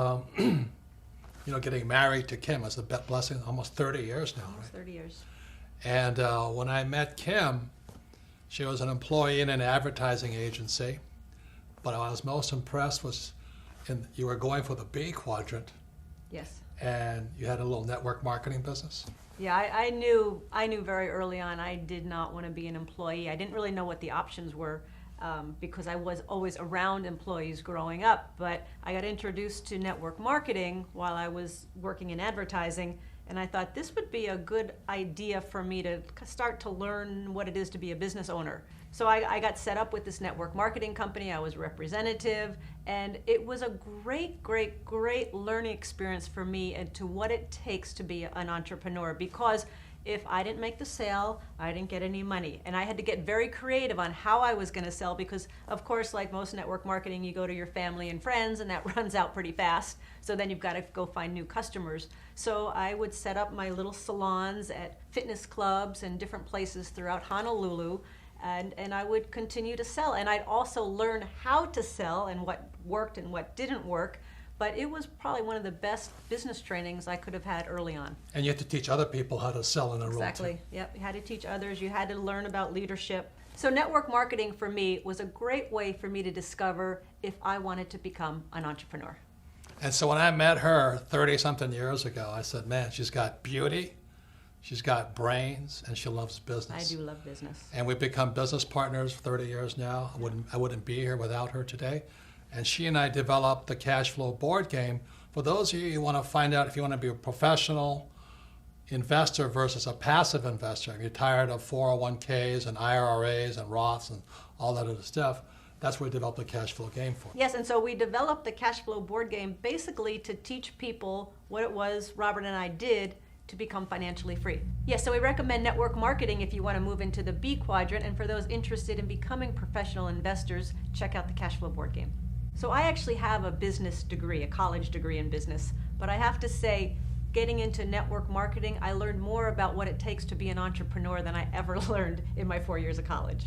getting married to Kim. It's a blessing, almost 30 years now, right? 30 years. And when I met Kim, she was an employee in an advertising agency. But I was most impressed was you were going for the B quadrant. Yes. And you had a little network marketing business. Yeah, I knew very early on I did not want to be an employee. I didn't really know what the options were, because I was always around employees growing up. But I got introduced to network marketing while I was working in advertising, and I thought this would be a good idea for me to start to learn what it is to be a business owner. So I got set up with this network marketing company. I was representative, and it was a great, great, great learning experience for me and to what it takes to be an entrepreneur, because if I didn't make the sale, I didn't get any money. And I had to get very creative on how I was going to sell, because of course, like most network marketing, you go to your family and friends and that runs out pretty fast. So then you've got to go find new customers. So I would set up my little salons at fitness clubs and different places throughout Honolulu, and I would continue to sell. And I'd also learn how to sell and what worked and what didn't work. But it was probably one of the best business trainings I could have had early on. And you had to teach other people how to sell in a role. Exactly. Yep. You had to teach others. You had to learn about leadership. So network marketing for me was a great way for me to discover if I wanted to become an entrepreneur. And so when I met her 30-something years ago, I said, man, she's got beauty, she's got brains, and she loves business. I do love business. And we've become business partners for 30 years now. I wouldn't be here without her today. And she and I developed the cash flow board game. For those of you who want to find out if you want to be a professional investor versus a passive investor, if you're tired of 401ks and IRAs and Roths and all that other stuff, that's what we developed the cash flow game for. Yes, and so we developed the cash flow board game basically to teach people what it was Robert and I did to become financially free. Yes, so we recommend network marketing if you want to move into the B quadrant, and for those interested in becoming professional investors, check out the cash flow board game. So I actually have a business degree, a college degree in business, but I have to say, getting into network marketing, I learned more about what it takes to be an entrepreneur than I ever learned in my 4 years of college.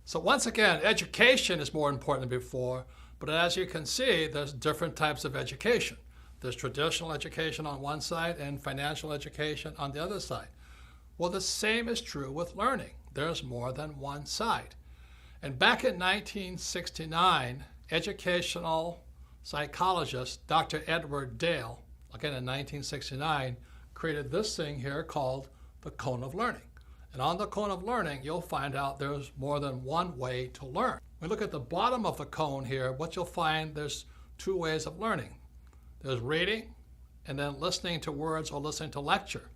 So once again, education is more important than before, but as you can see, there's different types of education. There's traditional education on one side and financial education on the other side. Well, the same is true with learning. There's more than one side. And back in 1969, educational psychologist Dr. Edward Dale, again in 1969, created this thing here called the cone of learning. And on the cone of learning, you'll find out there's more than one way to learn. When we look at the bottom of the cone here, what you'll find, there's two ways of learning. There's reading and then listening to words or listening to lecture.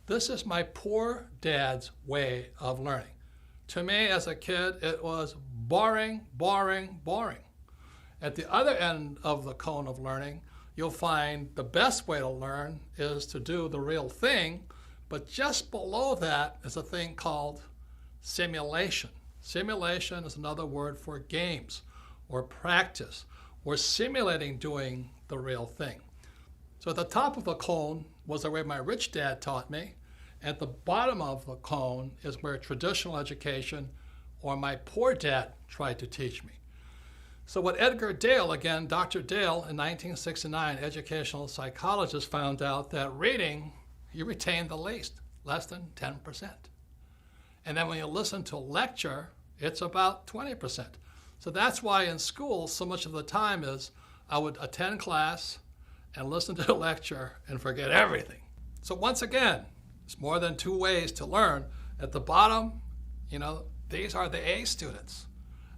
This is my poor dad's way of learning. To me, as a kid, it was boring, boring, boring. At the other end of the cone of learning, you'll find the best way to learn is to do the real thing, but just below that is a thing called simulation. Simulation is another word for games or practice. We're simulating doing the real thing. So at the top of the cone was the way my rich dad taught me. At the bottom of the cone is where traditional education or my poor dad tried to teach me. So what Edgar Dale, again, Dr. Dale in 1969, educational psychologist, found out that reading, you retain the least, less than 10%. And then when you listen to a lecture, it's about 20%. So that's why in school, so much of the time is I would attend class and listen to a lecture and forget everything. So once again, it's more than two ways to learn. At the bottom, these are the A students.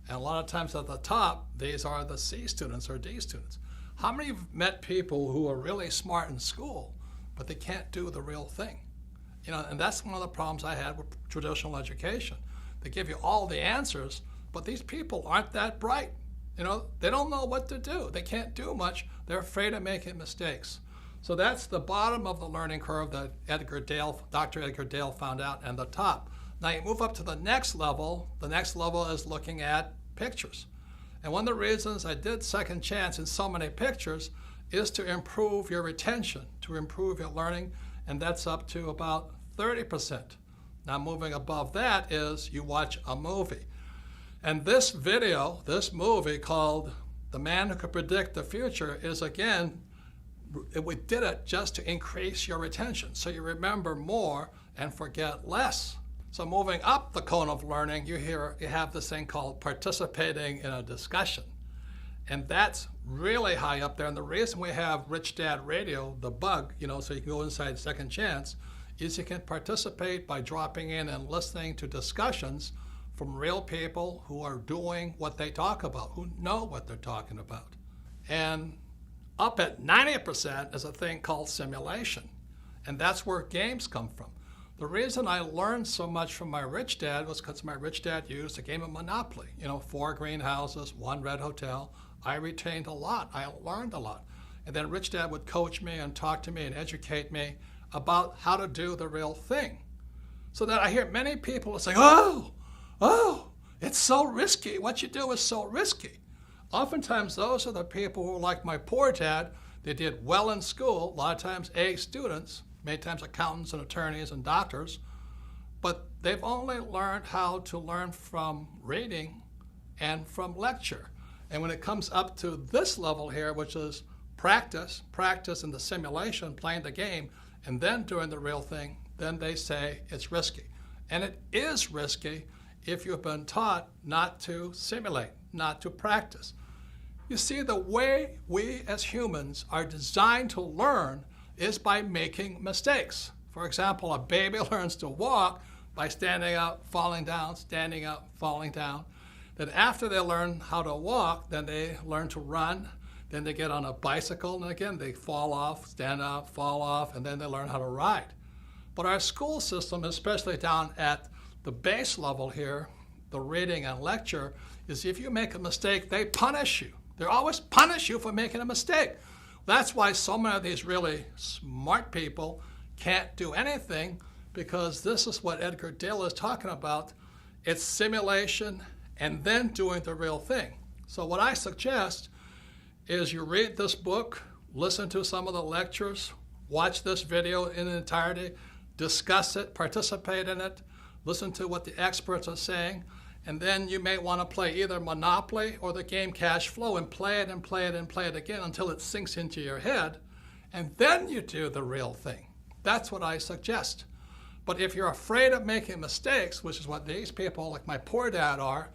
And a lot of times at the top, these are the C students or D students. How many of you have met people who are really smart in school, but they can't do the real thing? And that's one of the problems I had with traditional education. They give you all the answers, but these people aren't that bright. They don't know what to do. They can't do much. They're afraid of making mistakes. So that's the bottom of the learning curve that Dr. Edgar Dale found out, and the top. Now you move up to the next level. The next level is looking at pictures. And one of the reasons I did Second Chance in so many pictures is to improve your retention, to improve your learning, and that's up to about 30%. Now moving above that is you watch a movie. And this video, this movie called The Man Who Could Predict the Future is, again, we did it just to increase your retention, so you remember more and forget less. So moving up the cone of learning, you have this thing called participating in a discussion. And that's really high up there. And the reason we have Rich Dad Radio, the bug, so you can go inside Second Chance, is you can participate by dropping in and listening to discussions from real people who are doing what they talk about, who know what they're talking about. And up at 90% is a thing called simulation. And that's where games come from. The reason I learned so much from my rich dad was because my rich dad used a game of Monopoly. 4 greenhouses, 1 red hotel. I retained a lot. I learned a lot. And then rich dad would coach me and talk to me and educate me about how to do the real thing. So that I hear many people saying, oh, it's so risky. What you do is so risky. Oftentimes, those are the people who are like my poor dad. They did well in school, a lot of times A students, many times accountants and attorneys and doctors, but they've only learned how to learn from reading and from lecture. And when it comes up to this level here, which is practice in the simulation, playing the game, and then doing the real thing, then they say it's risky. And it is risky if you've been taught not to simulate, not to practice. You see, the way we as humans are designed to learn is by making mistakes. For example, a baby learns to walk by standing up, falling down, standing up, falling down. Then after they learn how to walk, then they learn to run. Then they get on a bicycle, and again, they fall off, stand up, fall off, and then they learn how to ride. But our school system, especially down at the base level here, the reading and lecture, is if you make a mistake, they punish you. They always punish you for making a mistake. That's why so many of these really smart people can't do anything, because this is what Edgar Dale is talking about. It's simulation and then doing the real thing. So what I suggest is you read this book, listen to some of the lectures, watch this video in entirety, discuss it, participate in it, listen to what the experts are saying, and then you may want to play either Monopoly or the game Cash Flow and play it and play it and play it again until it sinks into your head. and then you do the real thing. That's what I suggest. But if you're afraid of making mistakes, which is what these people like my poor dad are,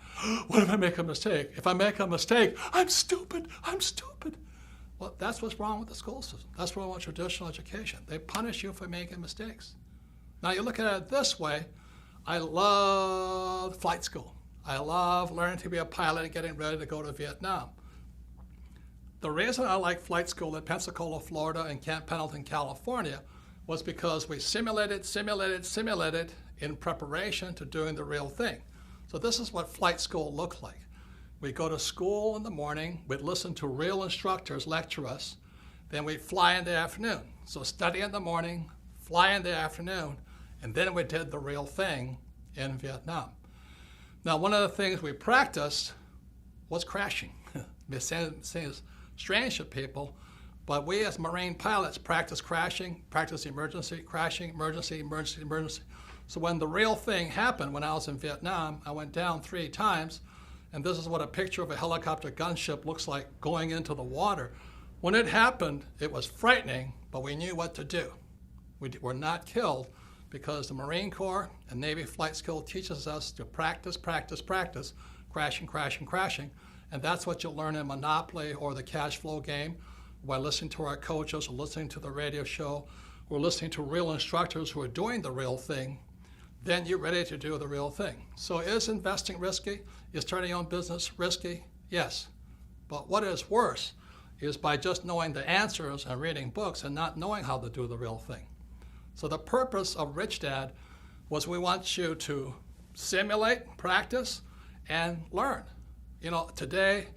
what if I make a mistake? If I make a mistake, I'm stupid, I'm stupid. Well, that's what's wrong with the school system. That's what's wrong with traditional education. They punish you for making mistakes. Now you look at it this way, I love flight school. I love learning to be a pilot and getting ready to go to Vietnam. The reason I like flight school at Pensacola, Florida and Camp Pendleton, California was because we simulated in preparation to doing the real thing. So this is what flight school looked like. We'd go to school in the morning, we'd listen to real instructors lecture us, then we'd fly in the afternoon. So study in the morning, fly in the afternoon, and then we did the real thing in Vietnam. Now, one of the things we practiced was crashing. It seems strange to people, but we as Marine pilots practice crashing, practice emergency, crashing, emergency, emergency, emergency. So when the real thing happened, when I was in Vietnam, I went down 3 times, and this is what a picture of a helicopter gunship looks like going into the water. When it happened, it was frightening, but we knew what to do. We were not killed because the Marine Corps and Navy flight school teaches us to practice, practice, practice, crashing, crashing, crashing. And that's what you'll learn in Monopoly or the cash flow game by listening to our coaches or listening to the radio show or listening to real instructors who are doing the real thing. Then you're ready to do the real thing. So is investing risky? Is starting your own business risky? Yes. But what is worse is by just knowing the answers and reading books and not knowing how to do the real thing. So the purpose of Rich Dad was we want you to simulate, practice, and learn. You know, today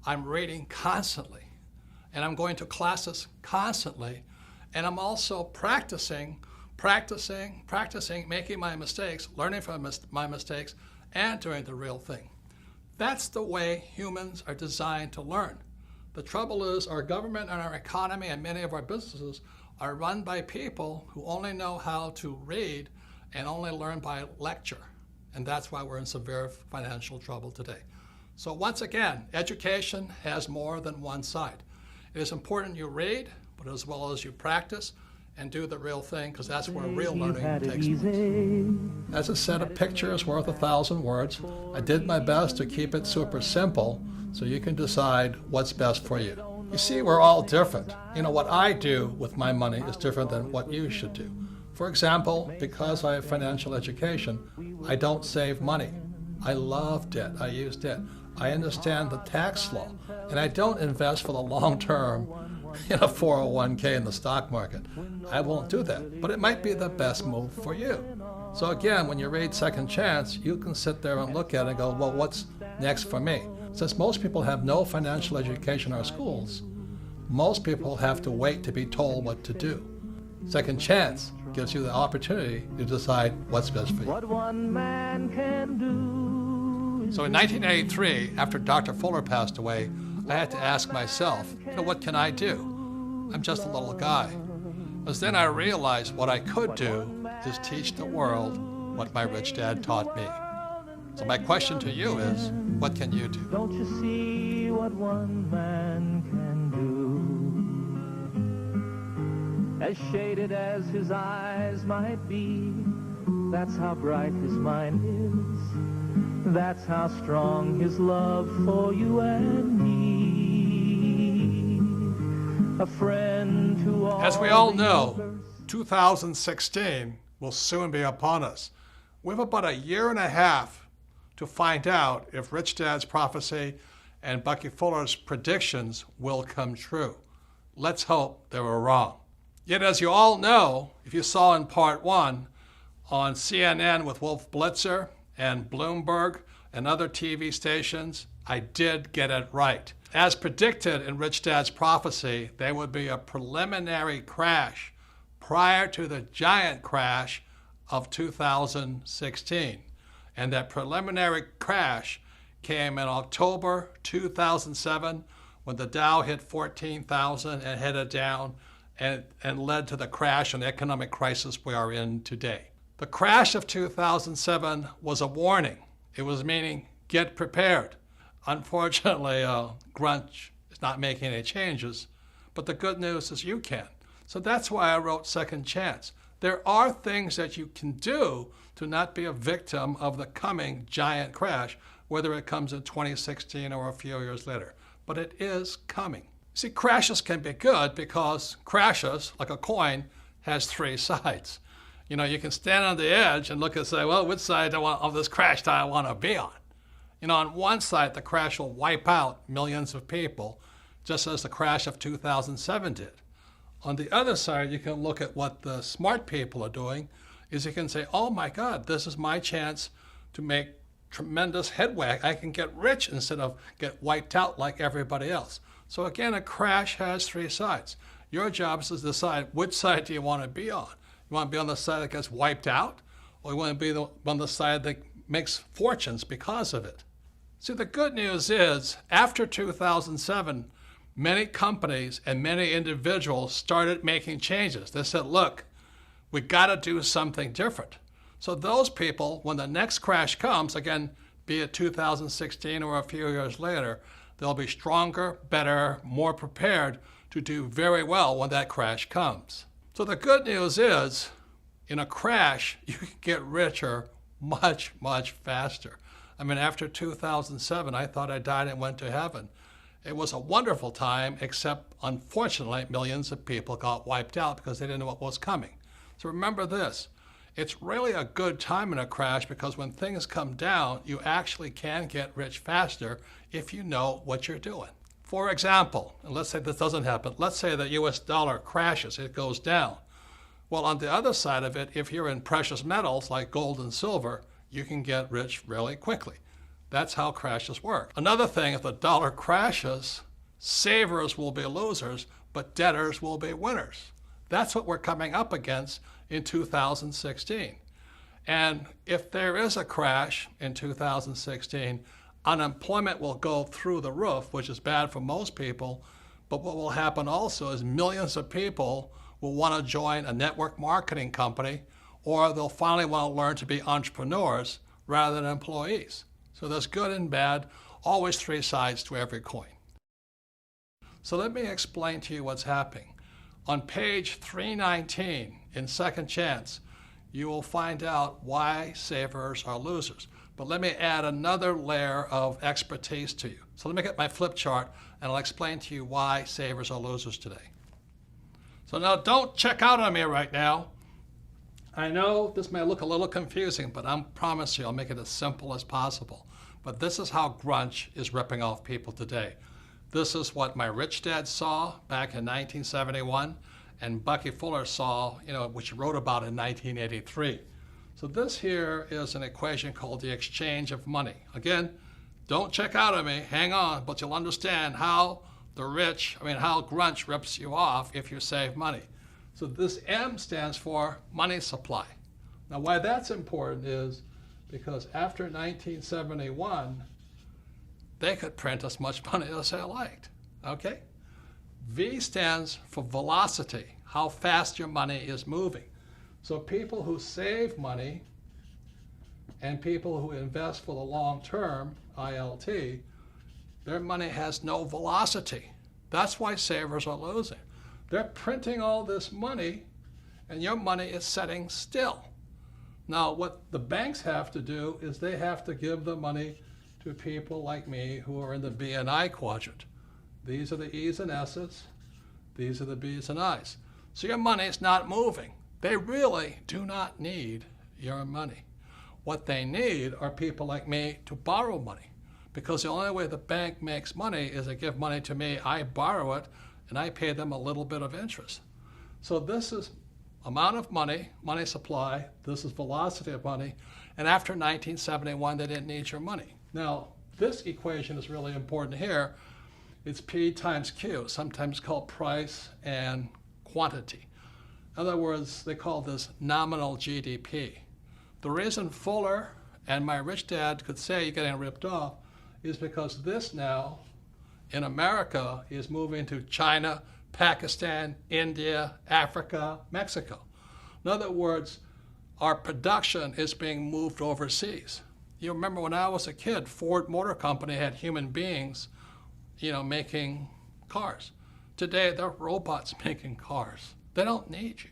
I'm reading constantly, and I'm going to classes constantly, and I'm also practicing, making my mistakes, learning from my mistakes, and doing the real thing. That's the way humans are designed to learn. The trouble is our government and our economy and many of our businesses are run by people who only know how to read and only learn by lecture. And that's why we're in severe financial trouble today. So once again, education has more than one side. It is important you read, but as well as you practice and do the real thing, because that's where real learning takes place. As a set of pictures worth 1,000 words, I did my best to keep it super simple so you can decide what's best for you. You see, we're all different. You know, what I do with my money is different than what you should do. For example, because I have financial education, I don't save money. I love debt. I use debt. I understand the tax law, and I don't invest for the long term in a 401k in the stock market. I won't do that, but it might be the best move for you. So again, when you read Second Chance, you can sit there and look at it and go, well, what's next for me? Since most people have no financial education in our schools, most people have to wait to be told what to do. Second Chance gives you the opportunity to decide what's best for you. What one man can do. So in 1983, after Dr. Fuller passed away, I had to ask myself, what can I do? I'm just a little guy. But then I realized what I could do is teach the world what my rich dad taught me. So my question to you is, what can you do? Don't you see what one man can do? As shaded as his eyes might be, that's how bright his mind is. That's how strong his love for you and me. A friend to all. As we all know, 2016 will soon be upon us. We have about 1.5 years to find out if Rich Dad's prophecy and Bucky Fuller's predictions will come true. Let's hope they were wrong. Yet as you all know, if you saw in part 1 on CNN with Wolf Blitzer and Bloomberg and other TV stations, I did get it right. As predicted in Rich Dad's prophecy, there would be a preliminary crash prior to the giant crash of 2016. And that preliminary crash came in October 2007 when the Dow hit 14,000 and headed down and led to the crash and economic crisis we are in today. The crash of 2007 was a warning. It was meaning, get prepared. Unfortunately, Grunch is not making any changes, but the good news is you can. So that's why I wrote Second Chance. There are things that you can do to not be a victim of the coming giant crash, whether it comes in 2016 or a few years later. But it is coming. See, crashes can be good because crashes, like a coin, has three sides. You know, you can stand on the edge and look and say, well, which side of this crash do I want to be on? You know, on one side, the crash will wipe out millions of people, just as the crash of 2007 did. On the other side, you can look at what the smart people are doing, is you can say, oh my God, this is my chance to make tremendous headway. I can get rich instead of get wiped out like everybody else. So again, a crash has three sides. Your job is to decide which side do you want to be on. You want to be on the side that gets wiped out, or you want to be on the side that makes fortunes because of it. See, the good news is, after 2007, many companies and many individuals started making changes. They said, look, we got to do something different. So those people, when the next crash comes, again, be it 2016 or a few years later, they'll be stronger, better, more prepared to do very well when that crash comes. So the good news is, in a crash, you can get richer much, much faster. I mean, after 2007, I thought I died and went to heaven. It was a wonderful time, except unfortunately, millions of people got wiped out because they didn't know what was coming. So remember this, it's really a good time in a crash because when things come down, you actually can get rich faster if you know what you're doing. For example, and let's say this doesn't happen, let's say the US dollar crashes, it goes down. Well, on the other side of it, if you're in precious metals like gold and silver, you can get rich really quickly. That's how crashes work. Another thing, if the dollar crashes, savers will be losers, but debtors will be winners. That's what we're coming up against in 2016. And if there is a crash in 2016, unemployment will go through the roof, which is bad for most people. But what will happen also is millions of people will want to join a network marketing company, or they'll finally want to learn to be entrepreneurs rather than employees. So there's good and bad, always three sides to every coin. So let me explain to you what's happening. On page 319 in Second Chance, you will find out why savers are losers. But let me add another layer of expertise to you. So let me get my flip chart and I'll explain to you why savers are losers today. So now don't check out on me right now. I know this may look a little confusing, but I promise you I'll make it as simple as possible. But this is how grunge is ripping off people today. This is what my rich dad saw back in 1971 and Bucky Fuller saw, which he wrote about in 1983. So this here is an equation called the exchange of money. Again, don't check out on me, hang on, but you'll understand how how grunge rips you off if you save money. So this M stands for money supply. Now why that's important is because after 1971, they could print as much money as they liked, okay? V stands for velocity, how fast your money is moving. So people who save money and people who invest for the long term, ILT, their money has no velocity. That's why savers are losing. They're printing all this money and your money is sitting still. Now what the banks have to do is they have to give the money to people like me who are in the B and I quadrant. These are the E's and S's. These are the B's and I's. So your money is not moving. They really do not need your money. What they need are people like me to borrow money, because the only way the bank makes money is they give money to me, I borrow it, and I pay them a little bit of interest. So this is amount of money, money supply, this is velocity of money, and after 1971, they didn't need your money. Now, this equation is really important here. It's P times Q, sometimes called price and quantity. In other words, they call this nominal GDP. The reason Fuller and my rich dad could say you're getting ripped off is because this now in America is moving to China, Pakistan, India, Africa, Mexico. In other words, our production is being moved overseas. You remember when I was a kid, Ford Motor Company had human beings, making cars. Today, they're robots making cars. They don't need you.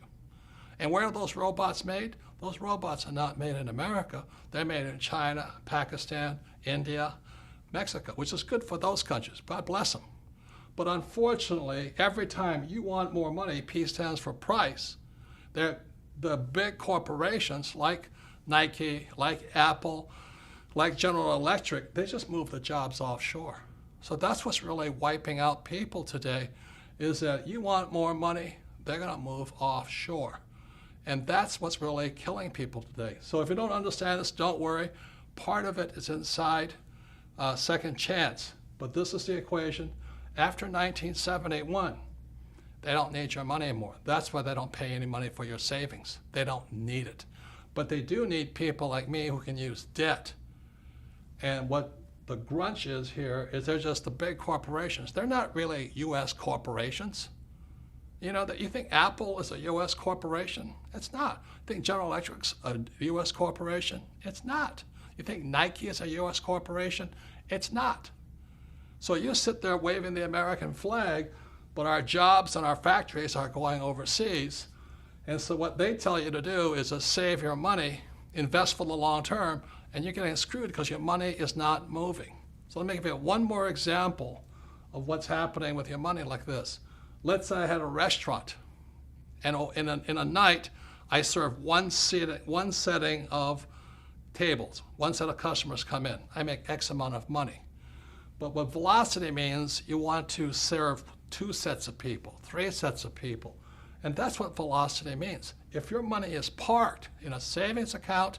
And where are those robots made? Those robots are not made in America. They're made in China, Pakistan, India, Mexico, which is good for those countries. God bless them. But unfortunately, every time you want more money, P stands for price, the big corporations like Nike, like Apple, like General Electric, they just move the jobs offshore. So that's what's really wiping out people today, is that you want more money, they're going to move offshore. And that's what's really killing people today. So if you don't understand this, don't worry. Part of it is inside Second Chance. But this is the equation. After 1971, they don't need your money anymore. That's why they don't pay any money for your savings. They don't need it. But they do need people like me who can use debt. And what the grunge is here is they're just the big corporations. They're not really U.S. corporations. You know, that you think Apple is a U.S. corporation? It's not. You think General Electric's a U.S. corporation? It's not. You think Nike is a U.S. corporation? It's not. So you sit there waving the American flag, but our jobs and our factories are going overseas. And so what they tell you to do is to save your money, invest for the long term, and you're getting screwed because your money is not moving. So let me give you one more example of what's happening with your money like this. Let's say I had a restaurant, and in a night, I serve one setting of tables. One set of customers come in. I make X amount of money. But what velocity means, you want to serve 2 sets of people, 3 sets of people. And that's what velocity means. If your money is parked in a savings account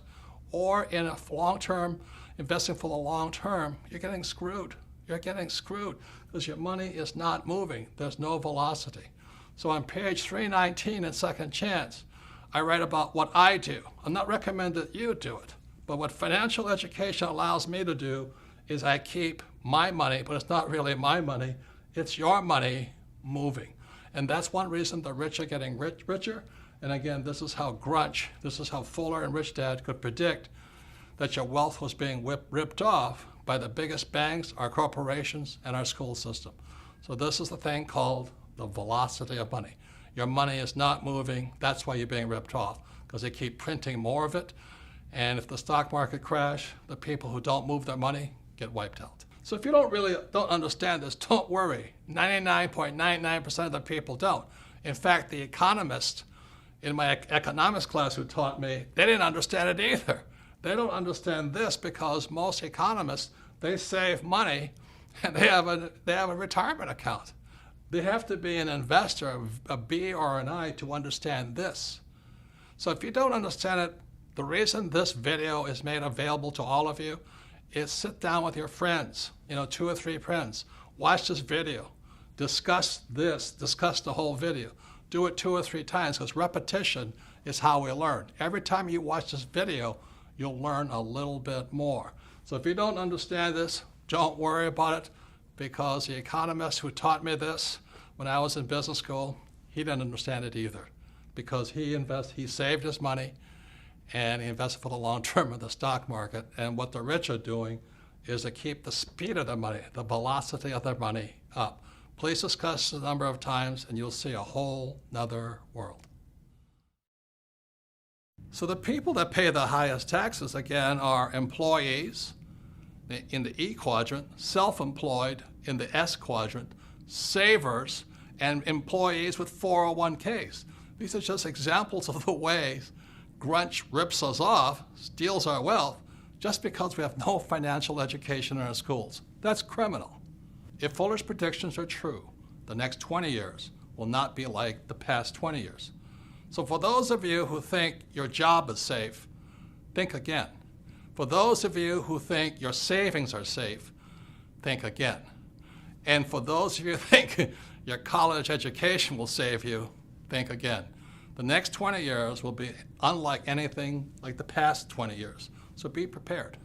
or in a long-term, investing for the long term, you're getting screwed. You're getting screwed because your money is not moving. There's no velocity. So on page 319 in Second Chance, I write about what I do. I'm not recommending that you do it, but what financial education allows me to do is I keep my money, but it's not really my money, it's your money moving. And that's one reason the rich are getting richer. And again, this is how Fuller and Rich Dad could predict that your wealth was being ripped off by the biggest banks, our corporations, and our school system. So this is the thing called the velocity of money. Your money is not moving. That's why you're being ripped off, because they keep printing more of it. And if the stock market crash, the people who don't move their money get wiped out. So if you don't understand this, don't worry. 99.99% of the people don't. In fact, the economist in my economics class who taught me, they didn't understand it either. They don't understand this because most economists, they save money and they have a retirement account. They have to be an investor, a B or an I, to understand this. So if you don't understand it, the reason this video is made available to all of you is sit down with your friends, 2 or 3 friends, watch this video, discuss the whole video. Do it 2 or 3 times because repetition is how we learn. Every time you watch this video, you'll learn a little bit more. So if you don't understand this, don't worry about it, because the economist who taught me this when I was in business school, he didn't understand it either, because he saved his money and he invested for the long term in the stock market. And what the rich are doing is to keep the speed of their money, the velocity of their money up. Please discuss the number of times and you'll see a whole nother world. So the people that pay the highest taxes, again, are employees in the E quadrant, self-employed in the S quadrant, savers, and employees with 401ks. These are just examples of the ways grunge rips us off, steals our wealth, just because we have no financial education in our schools. That's criminal. If Fuller's predictions are true, the next 20 years will not be like the past 20 years. So for those of you who think your job is safe, think again. For those of you who think your savings are safe, think again. And for those of you who think your college education will save you, think again. The next 20 years will be unlike anything like the past 20 years. So be prepared.